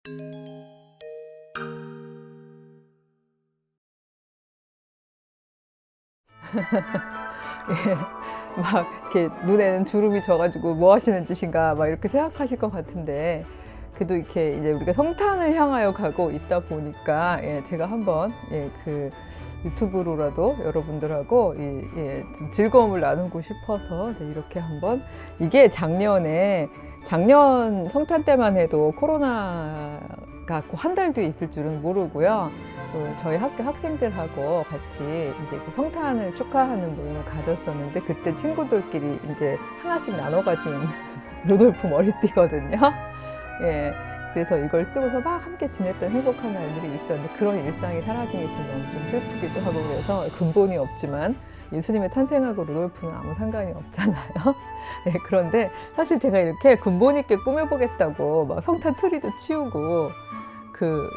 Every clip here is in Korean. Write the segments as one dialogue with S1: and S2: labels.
S1: 예. 막 이렇게 눈에는 주름이 져 가지고 '뭐 하시는 짓인가.' 막 이렇게 생각하실 것 같은데, 그래도 이렇게 이제 우리가 성탄을 향하여 가고 있다 보니까 제가 한번 그 유튜브로라도 여러분들하고 좀 즐거움을 나누고 싶어서 이렇게 한번. 이게 작년 성탄 때만 해도 코로나가 한 달 뒤에 있을 줄은 모르고요. 또 저희 학교 학생들하고 같이 이제 그 성탄을 축하하는 모임을 가졌었는데, 그때 친구들끼리 이제 하나씩 나눠 가진 루돌프 머리띠거든요. 예. 그래서 이걸 쓰고서 막 함께 지냈던 행복한 날들이 있었는데, 그런 일상이 사라진 게 지금 너무 좀 슬프기도 하고, 그래서 근본이 없지만 예수님의 탄생하고 루돌프는 아무 상관이 없잖아요. 예, 그런데 사실 제가 이렇게 근본 있게 꾸며보겠다고 막 성탄 트리도 치우고, 그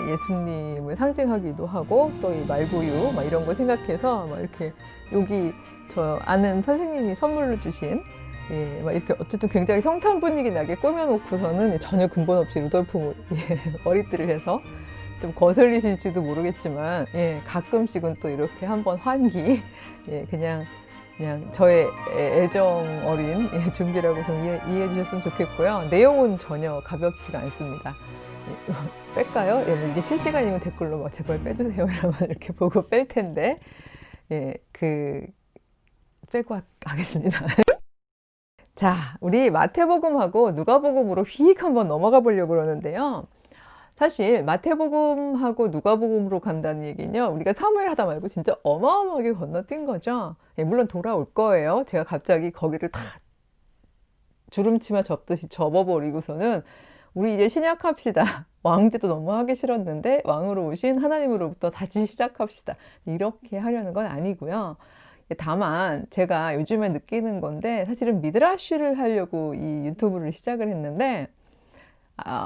S1: 예수님을 상징하기도 하고, 또 이 말구유 막 이런 거 생각해서 막 이렇게 여기 저 아는 선생님이 선물로 주신 막 이렇게 어쨌든 굉장히 성탄 분위기 나게 꾸며놓고서는 전혀 근본 없이 루돌프 머리띠를 해서 좀 거슬리실지도 모르겠지만, 가끔씩은 또 이렇게 한번 환기, 그냥 저의 애정 어린 준비라고 좀 이해해 주셨으면 좋겠고요. 내용은 전혀 가볍지가 않습니다. 뺄까요? 뭐 이게 실시간이면 댓글로 막 제발 빼주세요 이러면 이렇게 보고 뺄 텐데, 빼고 하겠습니다. 자, 우리 마태복음하고 누가복음으로 휙 한번 넘어가 보려고 그러는데요. 사실 마태복음하고 누가복음으로 간다는 얘기는요, 우리가 사무엘 하다 말고 진짜 어마어마하게 건너뛴 거죠. 물론 돌아올 거예요. 제가 갑자기 거기를 다 주름치마 접듯이 접어버리고서는 우리 이제 신약합시다. 왕제도 너무 하기 싫었는데 왕으로 오신 하나님으로부터 다시 시작합시다. 이렇게 하려는 건 아니고요. 다만 제가 요즘에 느끼는 건데, 사실은 미드라쉬를 하려고 이 유튜브를 시작을 했는데,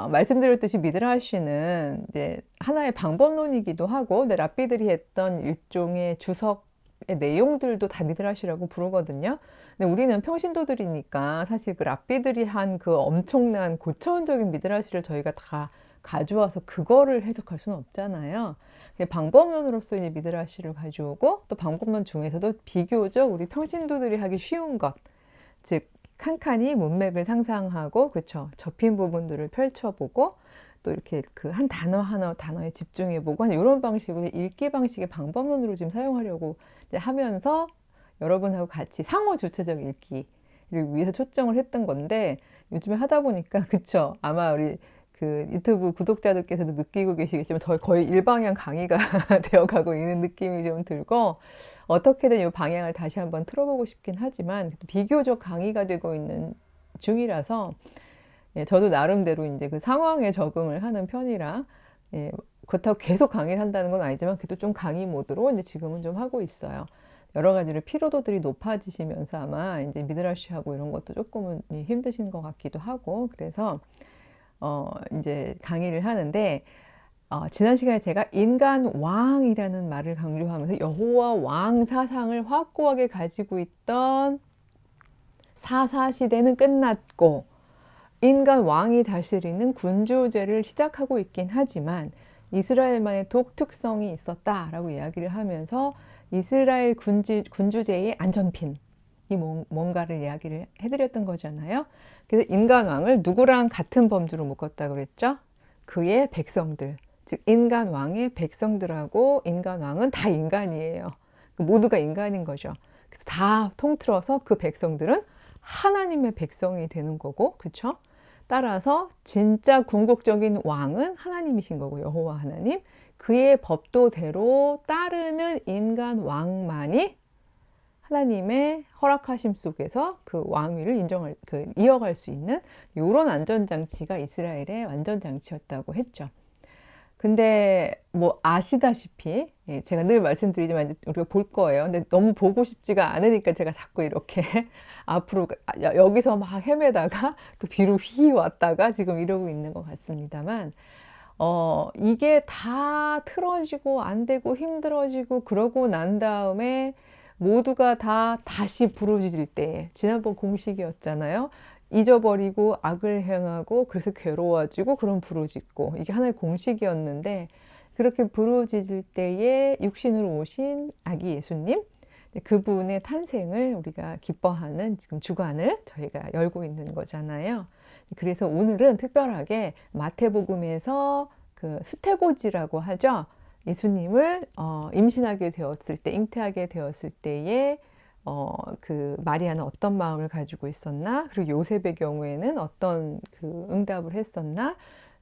S1: 말씀드렸듯이 미드라쉬는 이제 하나의 방법론이기도 하고, 근데 랍비들이 했던 일종의 주석의 내용들도 다 미드라쉬라고 부르거든요. 근데 우리는 평신도들이니까 사실 그 랍비들이 한 그 엄청난 고차원적인 미드라쉬를 저희가 다 가져와서 그거를 해석할 수는 없잖아요. 방법론으로서 이제 미드라쉬를 가져오고, 또 방법론 중에서도 비교적 우리 평신도들이 하기 쉬운 것, 즉 칸칸이 문맥을 상상하고, 그렇죠, 접힌 부분들을 펼쳐보고, 또 이렇게 그 한 단어 하나 단어에 집중해보고, 이런 방식으로 읽기 방식의 방법론으로 지금 사용하려고 이제 하면서 여러분하고 같이 상호 주체적 읽기를 위해서 초점을 했던 건데, 요즘에 하다 보니까, 그쵸, 아마 우리 그 유튜브 구독자들께서도 느끼고 계시겠지만 거의 일방향 강의가 되어가고 있는 느낌이 좀 들고, 어떻게든 이 방향을 다시 한번 틀어보고 싶긴 하지만 비교적 강의가 되고 있는 중이라서, 저도 나름대로 이제 그 상황에 적응을 하는 편이라, 그렇다고 계속 강의를 한다는 건 아니지만 그래도 좀 강의 모드로 이제 지금은 좀 하고 있어요. 여러 가지로 피로도들이 높아지시면서 아마 이제 미드라쉬하고 이런 것도 조금은 힘드신 것 같기도 하고, 그래서 이제 강의를 하는데, 지난 시간에 제가 인간 왕이라는 말을 강조하면서 여호와 왕 사상을 확고하게 가지고 있던 사사시대는 끝났고 인간 왕이 다스리는 군주제를 시작하고 있긴 하지만 이스라엘만의 독특성이 있었다라고 이야기를 하면서 이스라엘 군주제의 안전핀이 뭔가를 이야기를 해드렸던 거잖아요. 그래서 인간 왕을 누구랑 같은 범주로 묶었다고 그랬죠? 그의 백성들, 즉 인간 왕의 백성들하고, 인간 왕은 다 인간이에요. 모두가 인간인 거죠. 그래서 다 통틀어서 그 백성들은 하나님의 백성이 되는 거고, 그렇죠? 따라서 진짜 궁극적인 왕은 하나님이신 거고, 여호와 하나님, 그의 법도대로 따르는 인간 왕만이 하나님의 허락하심 속에서 그 왕위를 이어갈 수 있는 이런 안전장치가 이스라엘의 안전장치였다고 했죠. 근데 뭐 아시다시피, 제가 늘 말씀드리지만 우리가 볼 거예요. 근데 너무 보고 싶지가 않으니까 제가 자꾸 이렇게 앞으로 여기서 막 헤매다가 또 뒤로 휘 왔다가 지금 이러고 있는 것 같습니다만, 이게 다 틀어지고 안 되고 힘들어지고 그러고 난 다음에 모두가 다 다시 부르짖을 때, 지난번 공식이었잖아요. 잊어버리고 악을 행하고 그래서 괴로워지고 그런 부르짖고 이게 하나의 공식이었는데 그렇게 부르짖을 때에 육신으로 오신 아기 예수님 그분의 탄생을 우리가 기뻐하는 지금 주간을 저희가 열고 있는 거잖아요. 그래서 오늘은 특별하게 마태복음에서 그 수태고지라고 하죠. 예수님을 임신하게 되었을 때, 잉태하게 되었을 때에 그 마리아는 어떤 마음을 가지고 있었나? 그리고 요셉의 경우에는 어떤 그 응답을 했었나?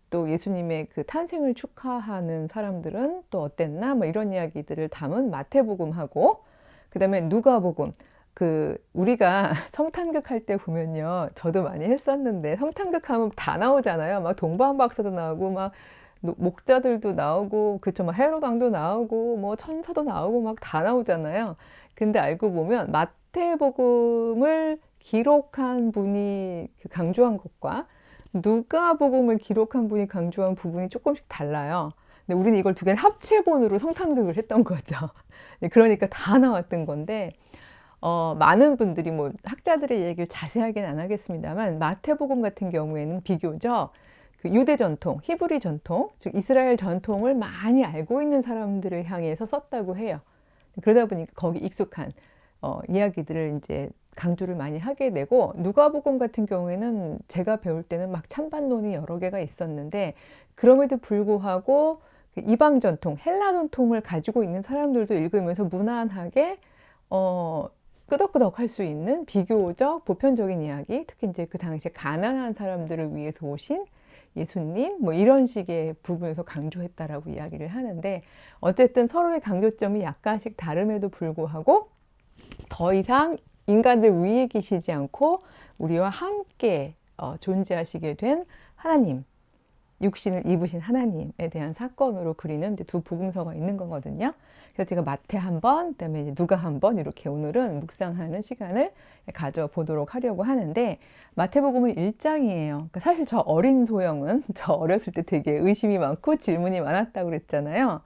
S1: 또 예수님의 그 탄생을 축하하는 사람들은 또 어땠나? 뭐 이런 이야기들을 담은 마태복음하고 그다음에 누가복음. 그 우리가 성탄극 할 때 보면요. 저도 많이 했었는데 성탄극 하면 다 나오잖아요. 막 동방박사도 나오고 막 목자들도 나오고 그쵸 막 헤롯 왕도 나오고 뭐 천사도 나오고 막 다 나오잖아요. 근데 알고 보면 마태복음을 기록한 분이 강조한 것과 누가복음을 기록한 분이 강조한 부분이 조금씩 달라요. 근데 우리는 이걸 두 개를 합체본으로 성탄극을 했던 거죠. 그러니까 다 나왔던 건데 많은 분들이 뭐 학자들의 얘기를 자세하게는 안 하겠습니다만 마태복음 같은 경우에는 비교적 그 유대 전통, 히브리 전통, 즉 이스라엘 전통을 많이 알고 있는 사람들을 향해서 썼다고 해요. 그러다 보니까 거기 익숙한 이야기들을 이제 강조를 많이 하게 되고 누가복음 같은 경우에는 제가 배울 때는 막 찬반론이 여러 개가 있었는데 그럼에도 불구하고 그 이방 전통, 헬라 전통을 가지고 있는 사람들도 읽으면서 무난하게 끄덕끄덕 할 수 있는 비교적 보편적인 이야기, 특히 이제 그 당시에 가난한 사람들을 위해서 오신 예수님 뭐 이런 식의 부분에서 강조했다라고 이야기를 하는데 어쨌든 서로의 강조점이 약간씩 다름에도 불구하고 더 이상 인간들 위에 계시지 않고 우리와 함께 존재하시게 된 하나님, 육신을 입으신 하나님에 대한 사건으로 그리는 두 복음서가 있는 거거든요. 그래서 제가 마태 한 번, 그다음에 이제 누가 한 번 이렇게 오늘은 묵상하는 시간을 가져보도록 하려고 하는데 마태복음은 1장이에요. 그러니까 사실 저 어린 소영은 저 어렸을 때 되게 의심이 많고 질문이 많았다고 그랬잖아요.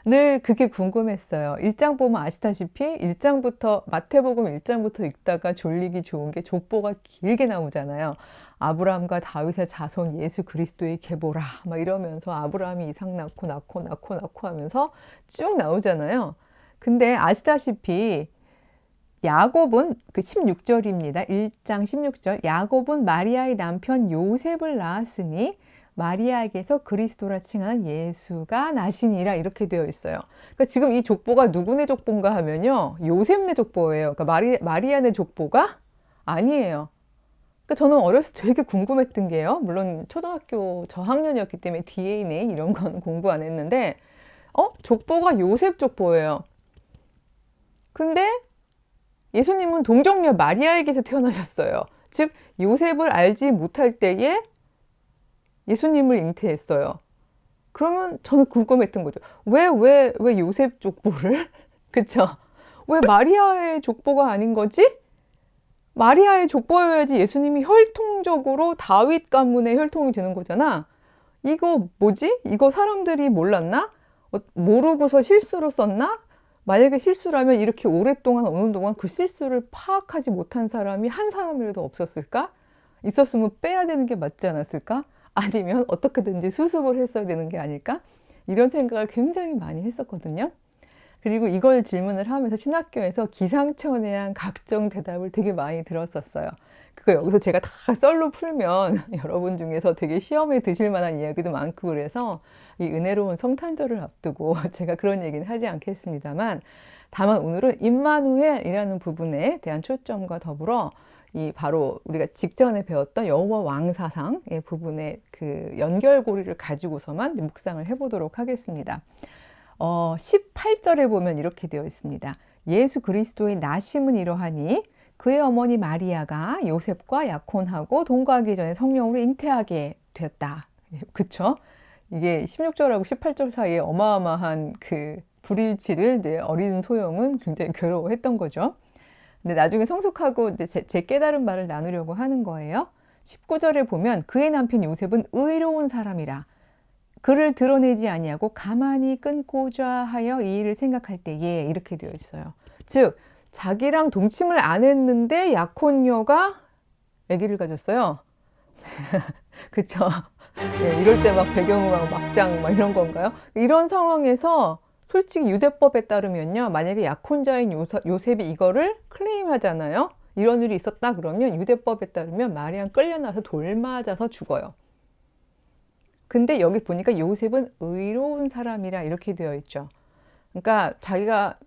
S1: 늘 그게 궁금했어요. 1장 보면 아시다시피 1장부터 마태복음 1장부터 읽다가 졸리기 좋은 게 족보가 길게 나오잖아요. 아브라함과 다윗의 자손 예수 그리스도의 계보라 막 이러면서 아브라함이 이삭 낳고 하면서 쭉 나오잖아요. 근데 아시다시피 야곱은 그 16절입니다. 1장 16절 야곱은 마리아의 남편 요셉을 낳았으니 마리아에게서 그리스도라 칭하는 예수가 나시니라 이렇게 되어 있어요. 그러니까 지금 이 족보가 누구네 족보인가 하면요. 요셉네 족보예요. 그러니까 마리아네 족보가 아니에요. 그러니까 저는 어렸을 때 되게 궁금했던 게요. 물론 초등학교 저학년이었기 때문에 DNA 이런 건 공부 안 했는데 족보가 요셉 족보예요. 근데 예수님은 동정녀 마리아에게서 태어나셨어요. 즉 요셉을 알지 못할 때에 예수님을 잉태했어요. 그러면 저는 궁금했던 거죠. 왜 요셉 족보를? 그쵸? 왜 마리아의 족보가 아닌 거지? 마리아의 족보여야지 예수님이 혈통적으로 다윗 가문의 혈통이 되는 거잖아. 이거 뭐지? 이거 사람들이 몰랐나? 모르고서 실수로 썼나? 만약에 실수라면 이렇게 오랫동안 어느 동안 그 실수를 파악하지 못한 사람이 한 사람이라도 없었을까? 있었으면 빼야 되는 게 맞지 않았을까? 아니면 어떻게든지 수습을 했어야 되는 게 아닐까? 이런 생각을 굉장히 많이 했었거든요. 그리고 이걸 질문을 하면서 신학교에서 기상천외한 각종 대답을 되게 많이 들었었어요. 그거 여기서 제가 다 썰로 풀면 여러분 중에서 되게 시험에 드실 만한 이야기도 많고 그래서 이 은혜로운 성탄절을 앞두고 제가 그런 얘기는 하지 않겠습니다만 다만 오늘은 임마누엘이라는 부분에 대한 초점과 더불어 이 바로 우리가 직전에 배웠던 여호와 왕사상의 부분의 그 연결고리를 가지고서만 묵상을 해보도록 하겠습니다. 18절에 보면 이렇게 되어 있습니다. 예수 그리스도의 나심은 이러하니 그의 어머니 마리아가 요셉과 약혼하고 동거하기 전에 성령으로 잉태하게 되었다. 그쵸? 이게 16절하고 18절 사이에 어마어마한 그 불일치를 이제 어린 소영은 굉장히 괴로워했던 거죠. 근데 나중에 성숙하고 이제 제 깨달은 말을 나누려고 하는 거예요. 19절에 보면 그의 남편 요셉은 의로운 사람이라 그를 드러내지 아니하고 가만히 끊고자 하여 이 일을 생각할 때에 이렇게 되어 있어요. 즉 자기랑 동침을 안 했는데 약혼녀가 아기를 가졌어요. 그쵸? 네, 이럴 때 막 배경음악 막장 막 이런 건가요? 이런 상황에서 솔직히 유대법에 따르면요. 만약에 약혼자인 요셉이 이거를 클레임하잖아요. 이런 일이 있었다 그러면 유대법에 따르면 마리아 끌려나서 돌 맞아서 죽어요. 근데 여기 보니까 요셉은 의로운 사람이라 이렇게 되어 있죠. 그러니까 자기가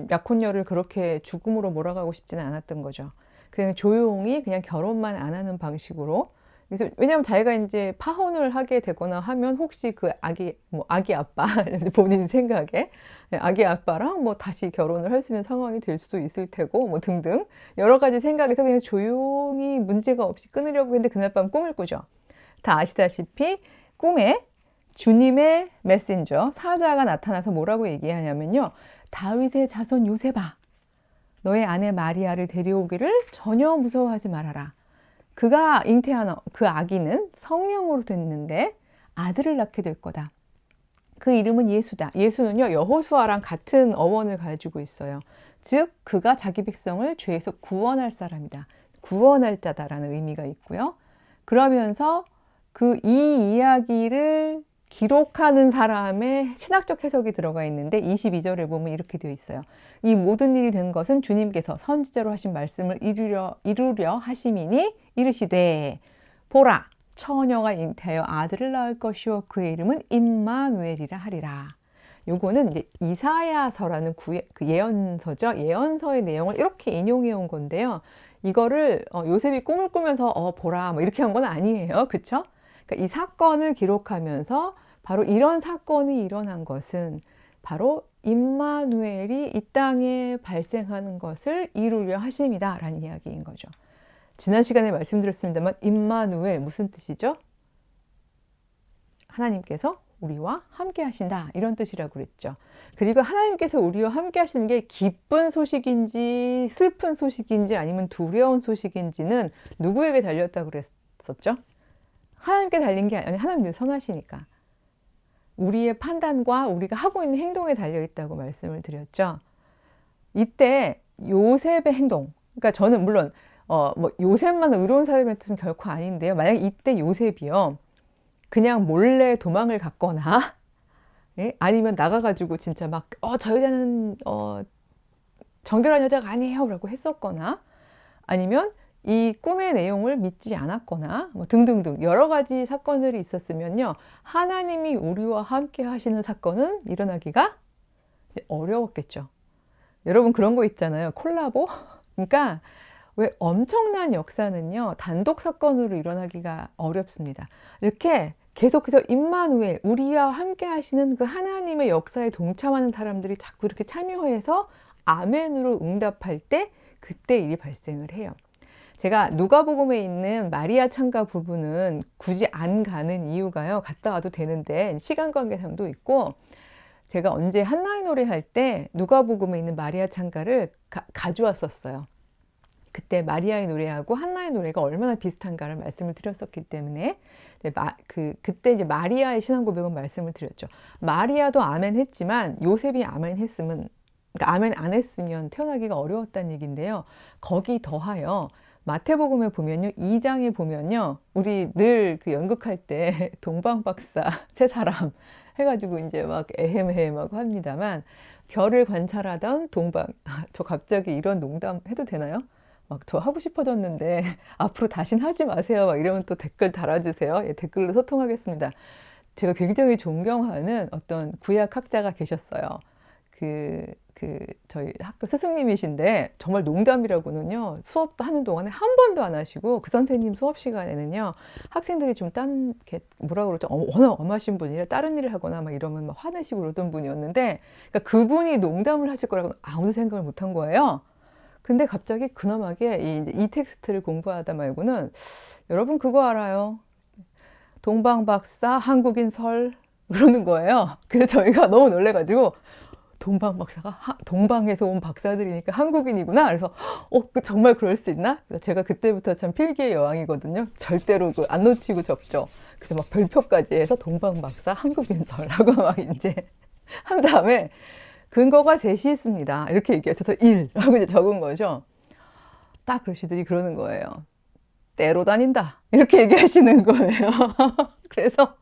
S1: 약혼녀를 그렇게 죽음으로 몰아가고 싶지는 않았던 거죠. 그냥 조용히 그냥 결혼만 안 하는 방식으로. 그래서 왜냐하면 자기가 이제 파혼을 하게 되거나 하면 혹시 그 아기 뭐 아기 아빠 본인 생각에 아기 아빠랑 뭐 다시 결혼을 할 수 있는 상황이 될 수도 있을 테고 뭐 등등 여러 가지 생각에서 그냥 조용히 문제가 없이 끊으려고 했는데 그날 밤 꿈을 꾸죠. 다 아시다시피 꿈에 주님의 메신저 사자가 나타나서 뭐라고 얘기하냐면요. 다윗의 자손 요셉아, 너의 아내 마리아를 데려오기를 전혀 무서워하지 말아라. 그가 잉태한 그 아기는 성령으로 됐는데 아들을 낳게 될 거다. 그 이름은 예수다. 예수는요, 여호수아랑 같은 어원을 가지고 있어요. 즉, 그가 자기 백성을 죄에서 구원할 사람이다. 구원할 자다라는 의미가 있고요. 그러면서 그 이 이야기를 기록하는 사람의 신학적 해석이 들어가 있는데 22절에 보면 이렇게 되어 있어요. 이 모든 일이 된 것은 주님께서 선지자로 하신 말씀을 이루려 하심이니 이르시되 보라 처녀가 잉태하여 아들을 낳을 것이요 그의 이름은 임마누엘이라 하리라. 요거는 이제 이사야서라는 그 예언서죠. 예언서의 내용을 이렇게 인용해 온 건데요. 이거를 요셉이 꿈을 꾸면서 보라 뭐 이렇게 한 건 아니에요. 그쵸? 그러니까 이 사건을 기록하면서 바로 이런 사건이 일어난 것은 바로 임마누엘이 이 땅에 발생하는 것을 이루려 하심이다 라는 이야기인 거죠. 지난 시간에 말씀드렸습니다만 임마누엘 무슨 뜻이죠? 하나님께서 우리와 함께 하신다 이런 뜻이라고 그랬죠. 그리고 하나님께서 우리와 함께 하시는 게 기쁜 소식인지 슬픈 소식인지 아니면 두려운 소식인지는 누구에게 달렸다고 그랬었죠? 하나님께 달린 게 아니라 하나님 늘 선하시니까 우리의 판단과 우리가 하고 있는 행동에 달려있다고 말씀을 드렸죠. 이때 요셉의 행동, 그러니까 저는 물론 뭐 요셉만 의로운 사람이었던 결코 아닌데요. 만약에 이때 요셉이요 그냥 몰래 도망을 갔거나 예? 아니면 나가가지고 진짜 막 저 여자는 정결한 여자가 아니에요 라고 했었거나 아니면 이 꿈의 내용을 믿지 않았거나 뭐 등등등 여러 가지 사건들이 있었으면요. 하나님이 우리와 함께 하시는 사건은 일어나기가 어려웠겠죠. 여러분 그런 거 있잖아요. 콜라보? 그러니까 왜 엄청난 역사는요. 단독 사건으로 일어나기가 어렵습니다. 이렇게 계속해서 임마누엘 우리와 함께 하시는 그 하나님의 역사에 동참하는 사람들이 자꾸 이렇게 참여해서 아멘으로 응답할 때 그때 일이 발생을 해요. 제가 누가복음에 있는 마리아 창가 부분은 굳이 안 가는 이유가요. 갔다 와도 되는데 시간 관계상도 있고 제가 언제 한나의 노래 할 때 누가복음에 있는 마리아 창가를 가져왔었어요. 그때 마리아의 노래하고 한나의 노래가 얼마나 비슷한가를 말씀을 드렸었기 때문에 그때 이제 마리아의 신앙 고백은 말씀을 드렸죠. 마리아도 아멘 했지만 요셉이 아멘 했으면 그러니까 아멘 안 했으면 태어나기가 어려웠다는 얘기인데요. 거기 더하여 마태복음에 보면요. 2장에 보면요. 우리 늘 그 연극할 때 동방박사 세 사람 해가지고 이제 막 에헴에헴하고 합니다만 별을 관찰하던 저 갑자기 이런 농담 해도 되나요? 막 저 하고 싶어졌는데 앞으로 다신 하지 마세요. 막 이러면 또 댓글 달아주세요. 예, 댓글로 소통하겠습니다. 제가 굉장히 존경하는 어떤 구약학자가 계셨어요. 저희 학교 스승님이신데 정말 농담이라고는요 수업하는 동안에 한 번도 안 하시고 그 선생님 수업 시간에는요 학생들이 좀 이렇게 뭐라 그러죠 워낙 엄하신 분이라 다른 일을 하거나 막 이러면 막 화내시고 그러던 분이었는데 그러니까 그분이 농담을 하실 거라고 아무도 생각을 못 한 거예요. 근데 갑자기 근엄하게 이 텍스트를 공부하다 말고는 여러분 그거 알아요? 동방박사 한국인 설 그러는 거예요. 그래서 저희가 너무 놀래가지고 동방 박사가 동방에서 온 박사들이니까 한국인이구나. 그래서 정말 그럴 수 있나? 제가 그때부터 참 필기의 여왕이거든요. 절대로 안 놓치고 적죠. 그래서 막 별표까지 해서 동방 박사 한국인설하고 막 이제 한 다음에 근거가 셋이 있습니다. 이렇게 얘기해서 1 하고 이제 적은 거죠. 딱 그러시더니 그러는 거예요. 때로 다닌다. 이렇게 얘기하시는 거예요. 그래서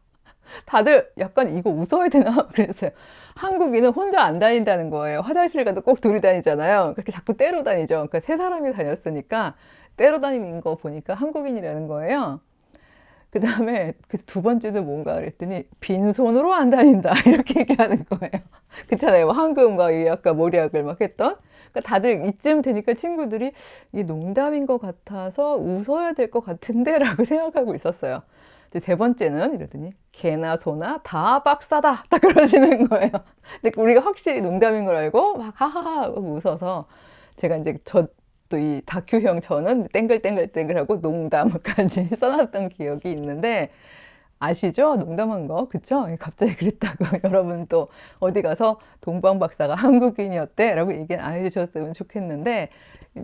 S1: 다들 약간 이거 웃어야 되나? 그랬어요. 한국인은 혼자 안 다닌다는 거예요. 화장실 가도 꼭 둘이 다니잖아요. 그렇게 자꾸 때로 다니죠. 그러니까 세 사람이 다녔으니까 때로 다니는 거 보니까 한국인이라는 거예요. 그 다음에 두 번째는 뭔가 그랬더니 빈손으로 안 다닌다. 이렇게 얘기하는 거예요. 그렇잖아요. 뭐 황금과 이 아까 머리약을 막 했던. 그러니까 다들 이쯤 되니까 친구들이 이게 농담인 것 같아서 웃어야 될 것 같은데 라고 생각하고 있었어요. 이제 세 번째는 이러더니 개나 소나 다 박사다. 딱 그러시는 거예요. 근데 우리가 확실히 농담인 걸 알고 막 하하하 하고 웃어서 제가 이제 또 이 다큐형 저는 땡글땡글땡글하고 농담까지 써놨던 기억이 있는데 아시죠? 농담한 거. 그쵸? 갑자기 그랬다고. 여러분 또 어디 가서 동방 박사가 한국인이었대 라고 얘기 안 해주셨으면 좋겠는데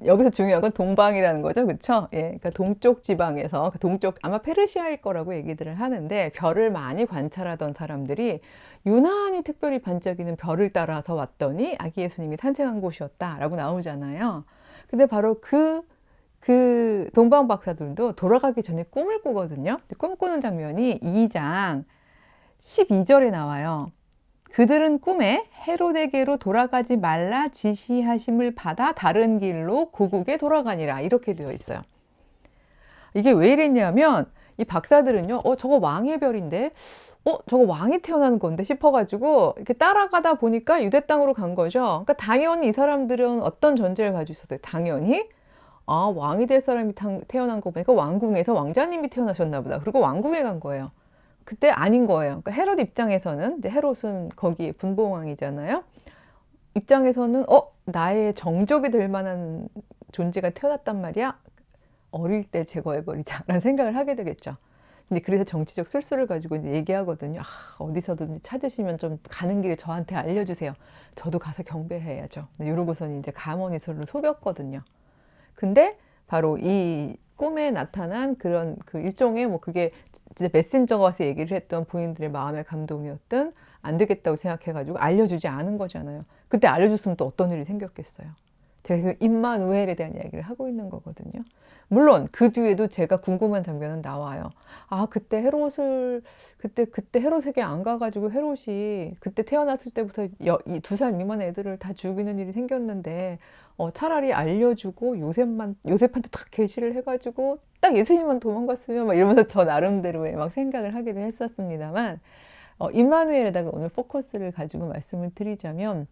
S1: 여기서 중요한 건 동방이라는 거죠. 그쵸? 예. 그러니까 동쪽 지방에서 동쪽 아마 페르시아일 거라고 얘기들을 하는데 별을 많이 관찰하던 사람들이 유난히 특별히 반짝이는 별을 따라서 왔더니 아기 예수님이 탄생한 곳이었다라고 나오잖아요. 근데 바로 그 동방 박사들도 돌아가기 전에 꿈을 꾸거든요. 꿈꾸는 장면이 2장 12절에 나와요. 그들은 꿈에 헤로데게로 돌아가지 말라 지시하심을 받아 다른 길로 고국에 돌아가니라. 이렇게 되어 있어요. 이게 왜 이랬냐면 이 박사들은요, 저거 왕의 별인데, 저거 왕이 태어나는 건데 싶어가지고 이렇게 따라가다 보니까 유대 땅으로 간 거죠. 그러니까 당연히 이 사람들은 어떤 전제를 가지고 있었어요. 당연히 왕이 될 사람이 태어난 거 보니까 왕궁에서 왕자님이 태어나셨나 보다. 그리고 왕궁에 간 거예요. 그때 아닌 거예요. 그러니까 헤롯 입장에서는 이제 헤롯은 거기 분봉왕이잖아요. 입장에서는 나의 정적이 될 만한 존재가 태어났단 말이야. 어릴 때 제거해버리자라는 생각을 하게 되겠죠. 근데 그래서 정치적 술수를 가지고 이제 얘기하거든요. 어디서든지 찾으시면 좀 가는 길에 저한테 알려주세요. 저도 가서 경배해야죠. 이러고서는 이제 가문이 서로 속였거든요. 근데 바로 이 꿈에 나타난 그런 그 일종의 뭐 그게 진짜 메신저가 와서 얘기를 했던 본인들의 마음의 감동이었든 안 되겠다고 생각해가지고 알려주지 않은 거잖아요. 그때 알려줬으면 또 어떤 일이 생겼겠어요. 제가 그 임마누엘에 대한 이야기를 하고 있는 거거든요. 물론 그 뒤에도 제가 궁금한 장면은 나와요. 그때 그때 헤롯에게 안 가가지고 헤롯이 그때 태어났을 때부터 이 2살 미만 애들을 다 죽이는 일이 생겼는데 차라리 알려주고 요셉한테 딱 계시를 해가지고 딱 예수님만 도망갔으면 막 이러면서 저 나름대로의 막 생각을 하기도 했었습니다만 임마누엘에다가 오늘 포커스를 가지고 말씀을 드리자면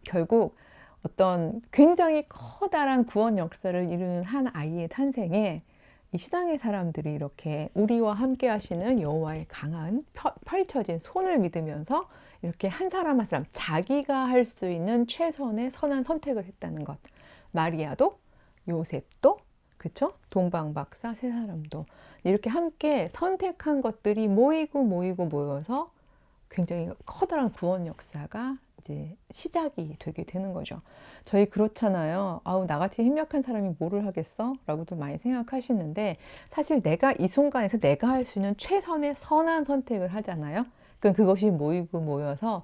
S1: 결국 어떤 굉장히 커다란 구원 역사를 이루는 한 아이의 탄생에 이 신앙의 사람들이 이렇게 우리와 함께 하시는 여호와의 강한 펼쳐진 손을 믿으면서 이렇게 한 사람 한 사람 자기가 할 수 있는 최선의 선한 선택을 했다는 것. 마리아도 요셉도 그렇죠? 동방 박사 세 사람도 이렇게 함께 선택한 것들이 모여서 굉장히 커다란 구원 역사가 이제 시작이 되게 되는 거죠. 저희 그렇잖아요. 나같이 힘약한 사람이 뭐를 하겠어? 라고도 많이 생각하시는데 사실 내가 이 순간에서 내가 할 수 있는 최선의 선한 선택을 하잖아요. 그것이 모여서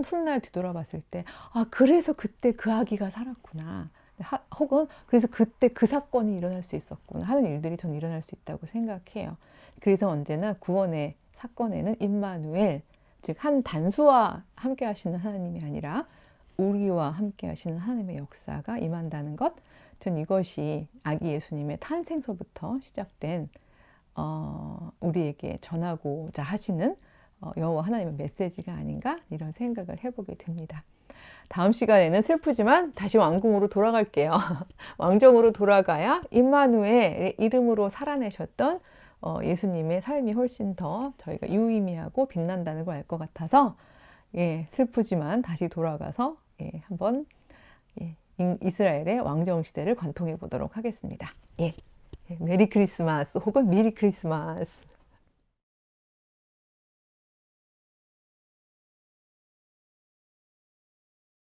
S1: 훗날 뒤돌아봤을 때 그래서 그때 그 아기가 살았구나. 혹은 그래서 그때 그 사건이 일어날 수 있었구나 하는 일들이 저는 일어날 수 있다고 생각해요. 그래서 언제나 구원의 사건에는 임마누엘 즉 한 단수와 함께 하시는 하나님이 아니라 우리와 함께 하시는 하나님의 역사가 임한다는 것, 전 이것이 아기 예수님의 탄생서부터 시작된 우리에게 전하고자 하시는 여호와 하나님의 메시지가 아닌가 이런 생각을 해보게 됩니다. 다음 시간에는 슬프지만 다시 왕궁으로 돌아갈게요. 왕정으로 돌아가야 임마누엘의 이름으로 살아내셨던 예수님의 삶이 훨씬 더 저희가 유의미하고 빛난다는 걸 알 것 같아서 슬프지만 다시 돌아가서 한번 이스라엘의 왕정 시대를 관통해 보도록 하겠습니다. 메리 크리스마스 혹은 미리 크리스마스.